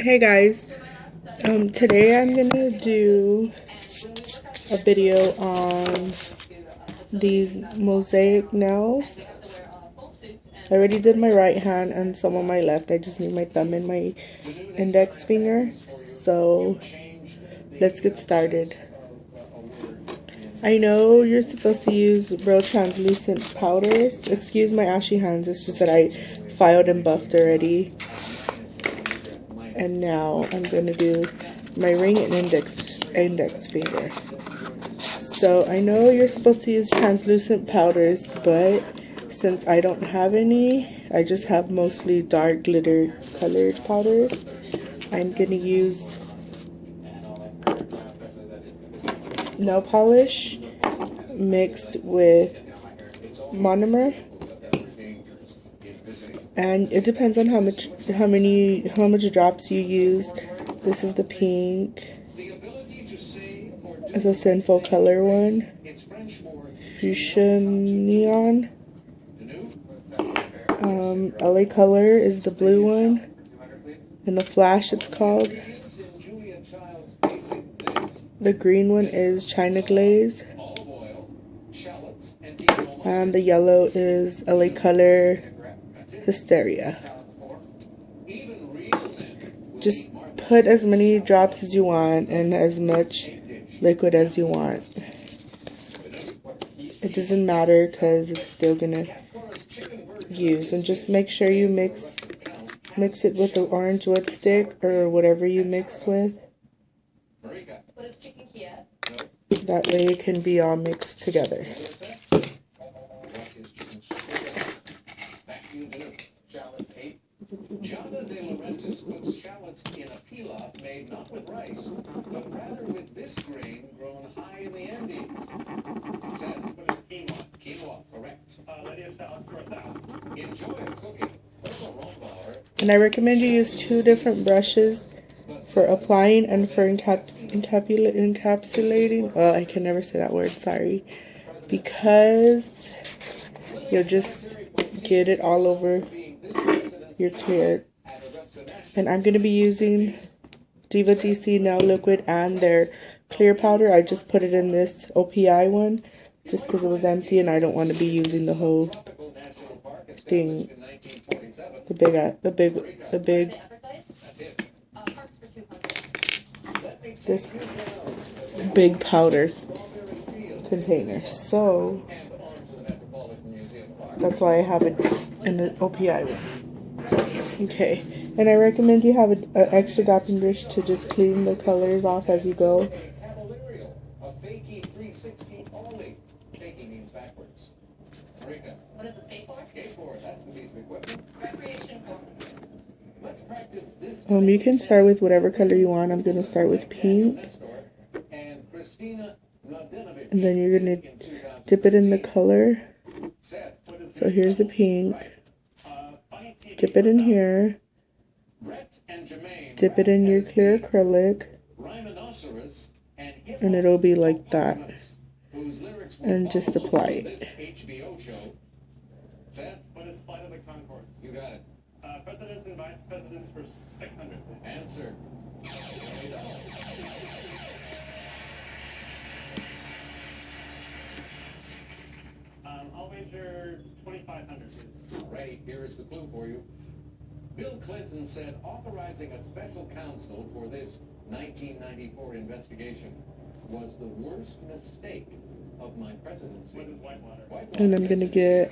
Hey guys, today I'm gonna do a video on these mosaic nails. I already did my right hand and some on my left. I just need my thumb and my index finger. So let's get started. I know you're supposed to use real translucent powders. Excuse my ashy hands, it's just that I filed and buffed already. And now I'm gonna do my ring and index finger. So I know you're supposed to use translucent powders, but since I don't have any, I just have mostly dark glitter colored powders. I'm gonna use nail polish mixed with monomer, and it depends on how much drops you use. This is the pink. It's a Sinful Color one. Fuchsia Neon. LA Color is the blue one. In the Flash it's called. The green one is China Glaze. And the yellow is LA Color Hysteria. Just put as many drops as you want and as much liquid as you want. It doesn't matter because it's still gonna use. And just make sure you mix it with the orange wood stick or whatever you mix with. That way it can be all mixed together. Jana de Laurentiis cooks shallots in a pilaf made not with rice, but rather with this grain grown high in the Andes. Said, but it's quinoa. Quinoa, correct. Lydia shallots for 1,000. Enjoy cooking. And I recommend you use 2 different brushes for applying and for encapsulating. Oh, I can never say that word, sorry. Because you'll just get it all over your clear. And I'm going to be using Diva DC Nail Liquid and their clear powder. I just put it in this OPI one just because it was empty and I don't want to be using the whole thing. This big powder container. So that's why I have it in the OPI one. Okay, and I recommend you have an extra dapping dish to just clean the colors off as you go. You can start with whatever color you want. I'm going to start with pink. And then you're going to dip it in the color. So here's the pink. Dip it in here. Dip it in your clear acrylic. And it'll be like that. And just apply it. You got it. Presidents and vice presidents for 600. Answer. I'll wager 2,500, please. All right, here is the clue for you. Bill Clinton said authorizing a special counsel for this 1994 investigation was the worst mistake of my presidency. What is Whitewater? And I'm going to get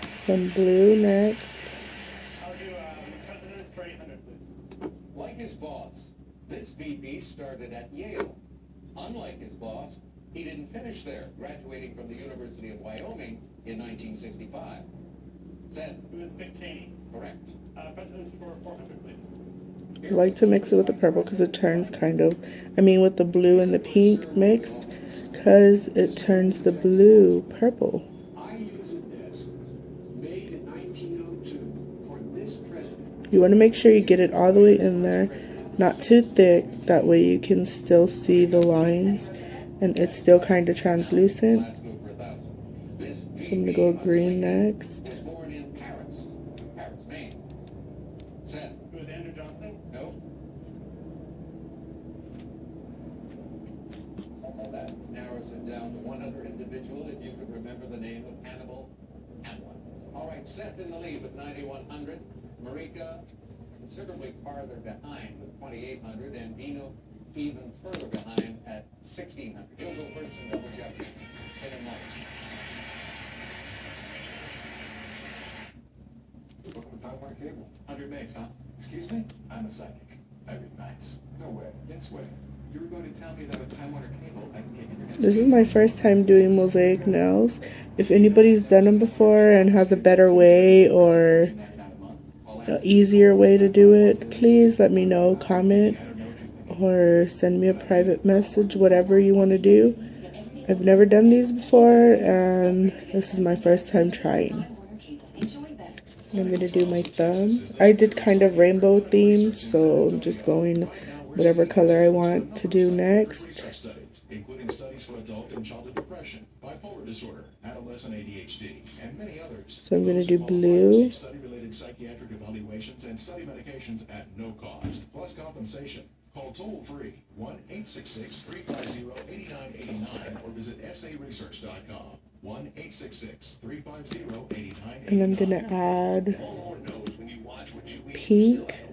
some blue next. I'll do presidents for 800, please. Like his boss, this VP started at Yale. Unlike his boss, he didn't finish there, graduating from the University of Wyoming in 1965. Said, who is Dick Cheney? Correct. Presidents for 400, please. I like to mix it with the purple because it turns with the blue and the pink mixed, because it turns the blue purple. You want to make sure you get it all the way in there, not too thick, that way you can still see the lines and it's still kind of translucent. So I'm going to go green next. was Andrew Johnson? No. That narrows it down to one other individual, if you could remember the name of Hannibal Hamlin. All right, Seth in the lead with 9,100. Marika considerably farther behind with 2,800, and Dino even further behind at 1,600. He'll go first in double jeopardy. Hit him right. Look at the Time Warner Cable. 100 megs, huh? Excuse me? I'm a psychic. I read nights. No way. Yes way. You were going to tell me that with Time Warner Cable, I can get internet. This is my first time doing mosaic nails. If anybody's done them before and has a better way or an easier way to do it, please let me know, comment, or send me a private message, whatever you want to do. I've never done these before, and this is my first time trying. I'm going to do my thumb. I did kind of rainbow themes, so I'm just going whatever color I want to do next. Including studies for adult and childhood depression, bipolar disorder, adolescent ADHD, and many others. So I'm going to do blue. Study-related psychiatric evaluations and study medications at no cost, plus compensation. Call toll-free 1-866-350-8989 or visit saresearch.com. 1-866-350-8989. And I'm going to add pink.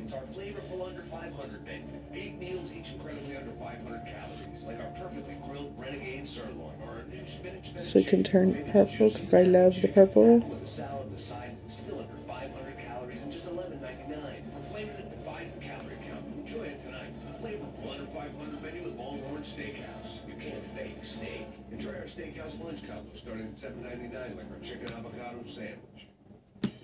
It's our flavorful under 500 menu. 8 meals, each incredibly under 500 calories. Like our perfectly grilled renegade sirloin or our new spinach. So it can turn purple because I love the purple. With a salad on the side, it's still under 500 calories and just $11.99. For flavor that defies the calorie count, enjoy it tonight. The flavorful under 500 menu at Longhorn Steakhouse. You can't fake steak. Enjoy our steakhouse lunch combo starting at $7.99, like our chicken avocado sandwich.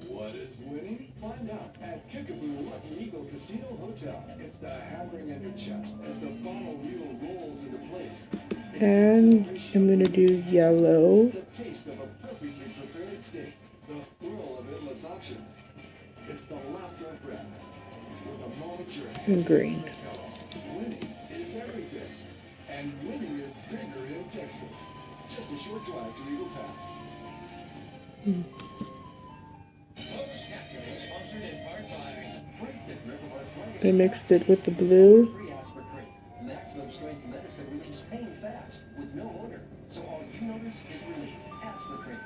What is winning? Find out at Kickapoo Lucky Eagle Casino Hotel. It's the hammering in your chest as the bottle reel rolls into place. And I'm going to do yellow. The taste of a perfectly prepared steak. The thrill of endless options. It's the laughter of breath. With a moment you're And green. winning is everything. And winning is bigger in Texas. Just a short drive to Eagle Pass. I mixed it with the blue. Maximum strength medicine relieves pain fast with no odor. So all you notice is relief. Aspirin.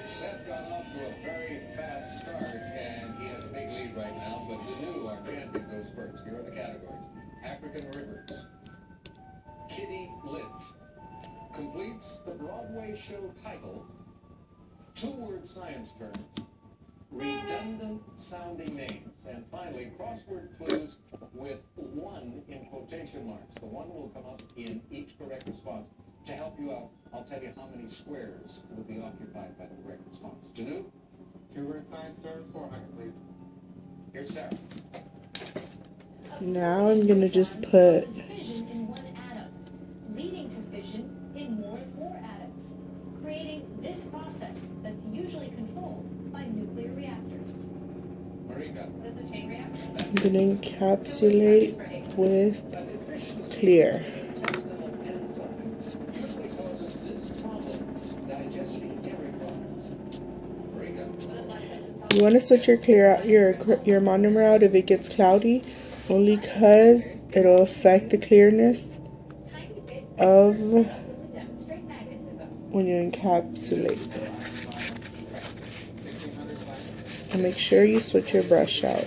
Seth got off to a very fast start, and he has a big lead right now. But Danu, our champion, goes first. Here are the categories: African rivers, kitty lids, completes the Broadway show title, 2-word science terms, redundant sounding names, and finally crossword clues with 1 in quotation marks. The 1 will come up in each correct response. To help you out, I'll tell you how many squares will be occupied by the correct response. Janu? 2-word science terms, 400, please. Here's Sarah. Now I'm going to just put fission in one atom, leading to fission in more atoms, creating this process that's usually controlled by nuclear reactors. Marika. Does the chain reaction? I'm going to encapsulate with clear. You want to switch your clear out your monomer out if it gets cloudy, only because it'll affect the clearness of when you encapsulate. And make sure you switch your brush out.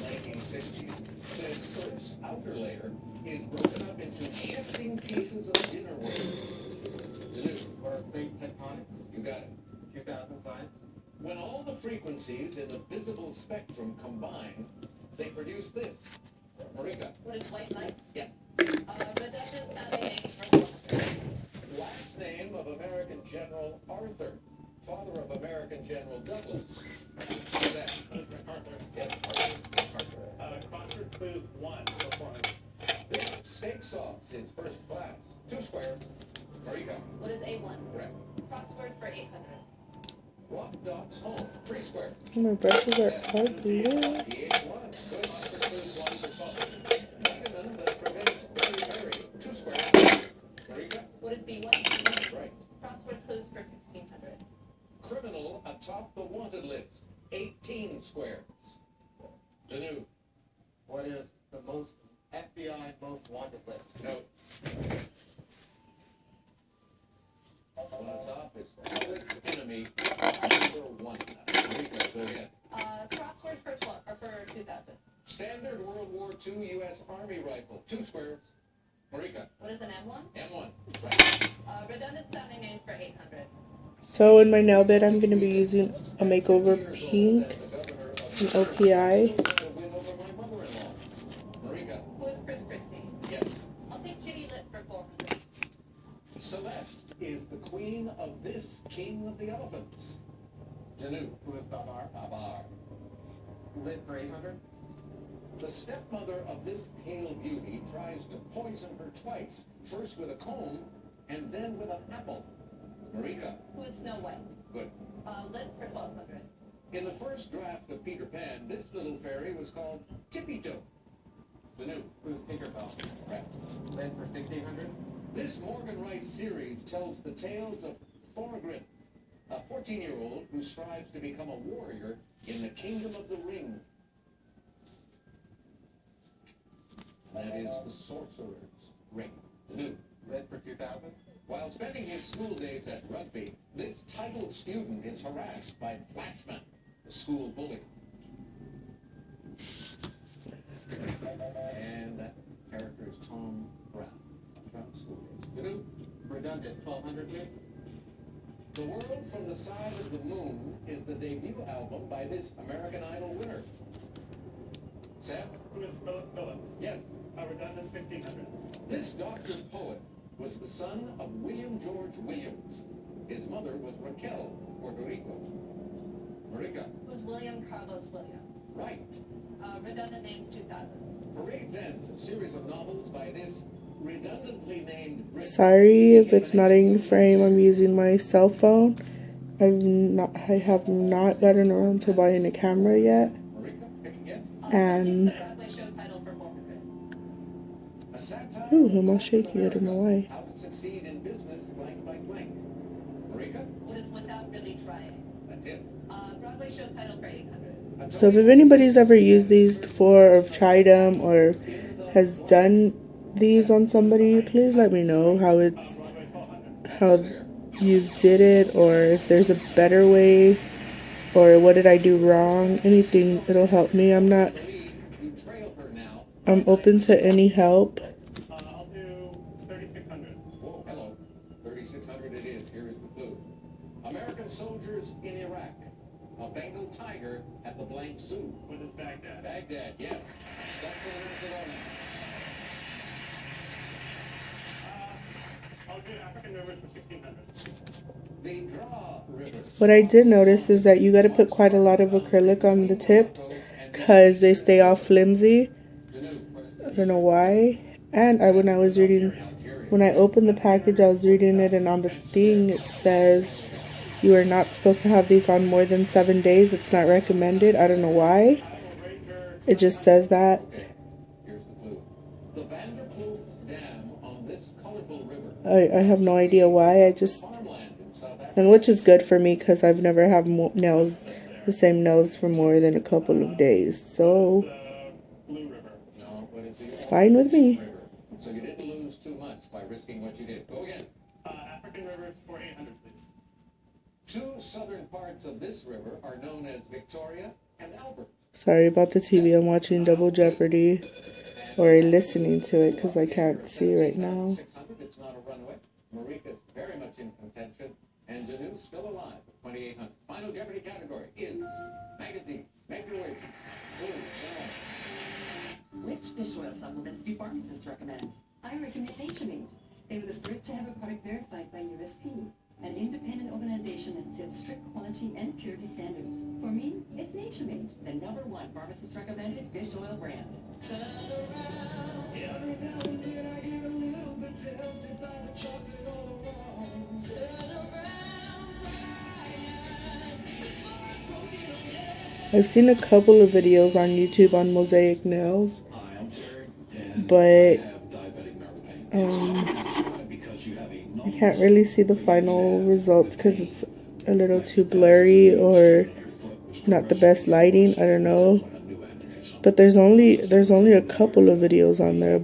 Outer layer is broken up into shifting pieces of dinner wood. Or plate tectonics, You got it. 2000 science. When all the frequencies in the visible spectrum combine, they produce this. Marika. What is white light? Yeah. Redundant sounding names. Last name of American General Arthur, father of American General Douglas. What's that? MacArthur. Yes, Arthur. Crossword clues 1 for 400. This steak sauce is first class. 2 squares. Marika. What is A1? Correct. Crossword for 800. Rock Doc's home. 3 squares. My brushes are ugly. The H1. Good. Oscar clues 1 for fun. Vitamin that prevents beriberi. 2 squares. Marika. What is B1? Right. Crossword clues for 1600. Criminal atop the wanted list. 18 squares. Danu. 2000. Standard World War II U.S. Army rifle. 2 squares. Marika. What is an M1? M1. Right. Redundant sounding names for 800. So in my nail bed, I'm going to be using a makeover pink, an OPI. Marika. Who is Chris Christie? Yes. I'll take Kitty Lit for 400. Celeste is the queen of this king of the elephants. Janu. Who is Babar? Babar. Lit for 800. The stepmother of this pale beauty tries to poison her twice, first with a comb and then with an apple. Marika. Who is Snow White? Good. Lit for 1200. In the first draft of Peter Pan, this little fairy was called Tippy Toe. Janu. Who is Tinkerbell? Correct. Lit for 1600. This Morgan Rice series tells the tales of Thorgrim, a 14-year-old who strives to become a warrior in the Kingdom of the Ring. That is the Sorcerer's Ring. Janu. Lit for 2000. While spending his school days at rugby, this titled student is harassed by Flashman, the school bully. And that character is Tom Brown from school days. Janu. Redundant 1200. Please. The World from the Side of the Moon is the debut album by this American Idol winner. Sam? Who is Philip Phillips? Yes. Redundant 1600. This doctor poet was the son of William George Williams. His mother was Raquel, Puerto Rico. Marika. Who's William Carlos Williams? Right. Redundant names 2000. Parade's End, a series of novels by this redundantly named Brit. Sorry if it's not in frame. I'm using my cell phone. I have not gotten around to buying a camera yet. Marika, pick again. And The Broadway show title for 400. A satire. ooh, I'm all shaky. I don't know why. How to succeed in business, blank, blank, blank. Marika? What is Without Really Trying? That's it. Broadway show title for 800. So if anybody's ever used these before or tried them or has done these on somebody, please let me know how it's how you did it, or if there's a better way, or what did I do wrong. Anything, it'll help me. I'm open to any help. I'll do 3600. Whoa, hello. 3600 it is. Here is the clue. American soldiers in Iraq. A Bengal tiger at the blank zoo. What is Baghdad? Baghdad, yes. That's the Barcelona. I'll do African rivers for 1600. The Draw River. What I did notice is that you got to put quite a lot of acrylic on the tips because they stay all flimsy. I don't know why. And when I opened the package, I was reading it, and on the thing it says you are not supposed to have these on more than 7 days. It's not recommended. I don't know why. It just says that. Here's the clue. The Vanderpool Dam on this colorful river. I have no idea why. Farmland in South Africa. And which is good for me because I've never had the same nails for more than a couple of days. So Blue River. No, but it's it's fine with me. river. So you didn't lose too much by risking what you did. Go again. African rivers for 800, please. 2 southern parts of this river are known as Victoria and Albert. Sorry about the TV. I'm watching Double Jeopardy, or listening to it because I can't see right now. 600, it's not a runaway. Marika's very much in contention, and Janu's still alive at 2,800. Final Jeopardy category is magazine. Make your way. Blue, channel. Which fish oil supplements do pharmacists recommend? I recommend NatureMade. They were the first to have a product verified by USP, an independent organization that sets strict quality and purity standards. For me, it's NatureMade. The #1 pharmacist recommended fish oil brand. I've seen a couple of videos on YouTube on mosaic nails, but I can't really see the final results because it's a little too blurry or not the best lighting. I don't know. But there's only a couple of videos on there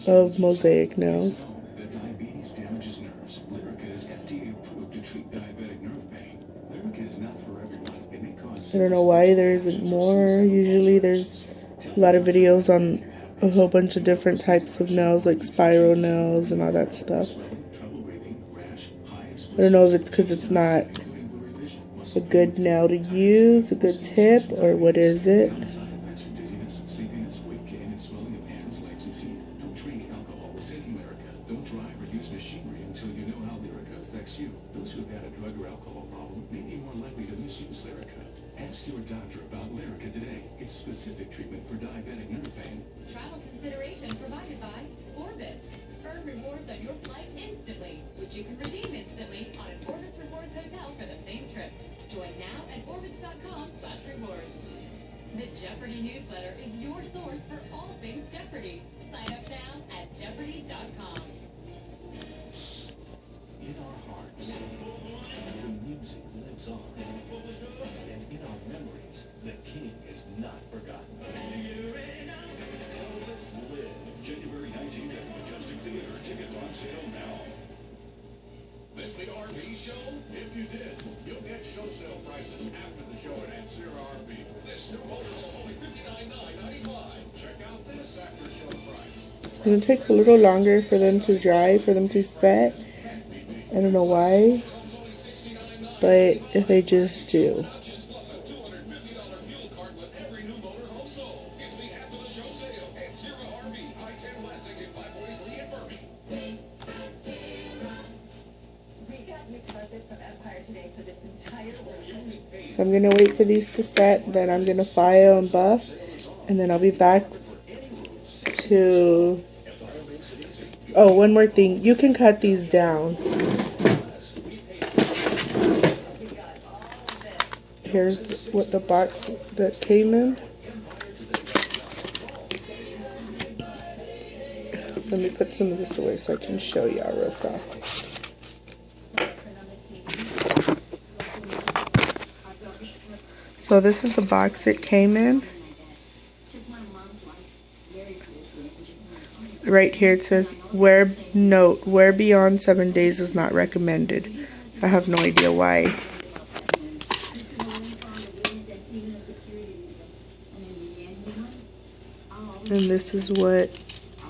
of mosaic nails. Diabetes damages nerves. Lyrica is FDA approved to treat diabetic nerve pain. Lyrica is not for everyone. It may cause I don't know why there isn't more. Usually there's a lot of videos on a whole bunch of different types of nails, like spiral nails and all that stuff. I don't know if it's because it's not a good nail to use, a good tip, or what is it. Don't drive or use machinery until you know how Lyrica affects you. Those who have had a drug or alcohol problem may be more likely to misuse Lyrica. Ask your doctor about Lyrica today. It's specific treatment for diabetic nerve pain. Travel consideration provided by Orbit. Earn rewards on your flight instantly, which you can redeem instantly on an Orbit Rewards hotel for the same trip. Join now at orbitz.com/rewards. The Jeopardy newsletter is your source for all things Jeopardy. Sign up now at jeopardy.com. In our hearts, the music lives on. And in our memories, the king is not forgotten. Elvis lives. January 19th at Majestic Theater. Tickets on sale now. Miss the RV show? If you did, you'll get show sale prices after the show at Ancira RV. This new model only $59,995. Check out this after show price. And it takes a little longer for them to dry, for them to set. I don't know why, but they just do. So I'm going to wait for these to set, then I'm going to file and buff, and then I'll be back to... Oh, one more thing. You can cut these down. Here's what the box that came in. Let me put some of this away so I can show y'all real fast. So this is the box it came in. Right here it says, wear beyond 7 days is not recommended. I have no idea why. And this is what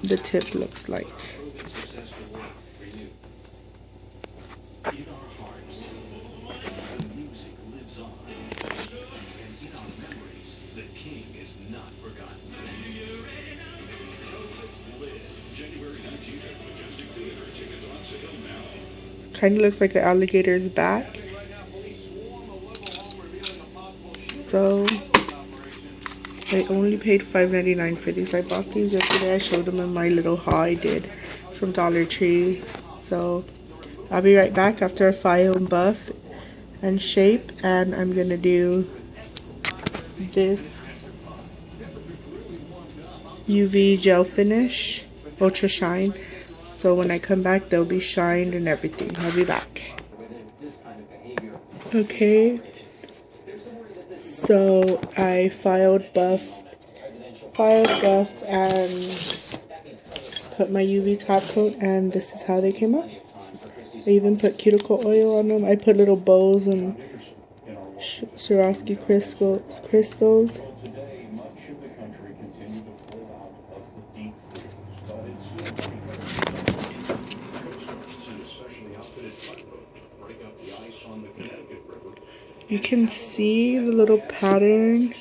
the tip looks like. Kind of looks like an alligator's back. So I only paid $5.99 for these. I bought these yesterday. I showed them in my little haul I did from Dollar Tree. So I'll be right back after I file and buff and shape, and I'm gonna do this UV gel finish, ultra shine. So when I come back, they'll be shined and everything. I'll be back. Okay. So I filed, buffed, and put my UV top coat, and this is how they came up. I even put cuticle oil on them. I put little bows and Swarovski crystals. You can see the little pattern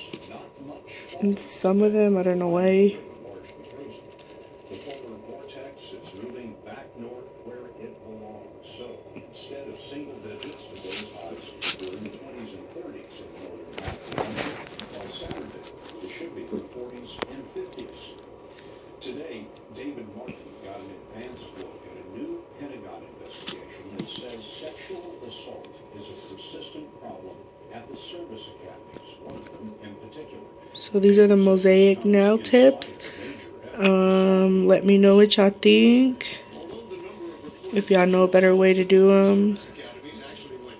in some of them. I don't know why. Today, David Martin got an advanced look at a new Pentagon investigation that says sexual assault is a persistent problem at the service academies, one of them in particular. So these are the mosaic nail tips. Let me know what y'all think. If y'all know a better way to do them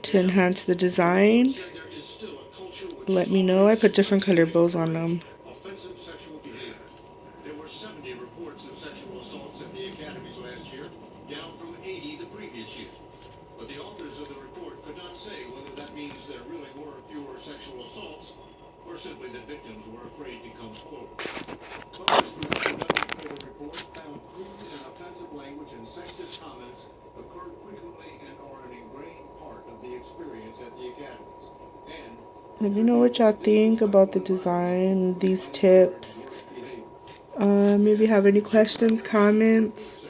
to enhance the design, let me know. I put different color bows on them. Offensive sexual behavior. There were 70 reports of sexual assaults at the academies last year, down from 80 the previous year. But the authors of the report could not say whether that means there really were fewer sexual assaults or simply that victims were afraid to come forward. Let me know what y'all think about the design, these tips. If you have any questions, comments,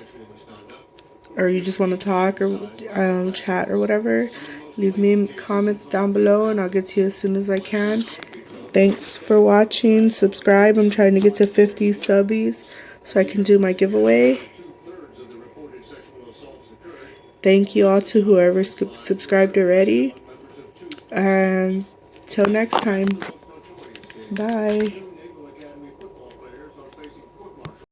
or you just want to talk or chat or whatever, leave me comments down below and I'll get to you as soon as I can. Thanks for watching. Subscribe. I'm trying to get to 50 subbies so I can do my giveaway. Thank you all to whoever subscribed already. And till next time. Bye.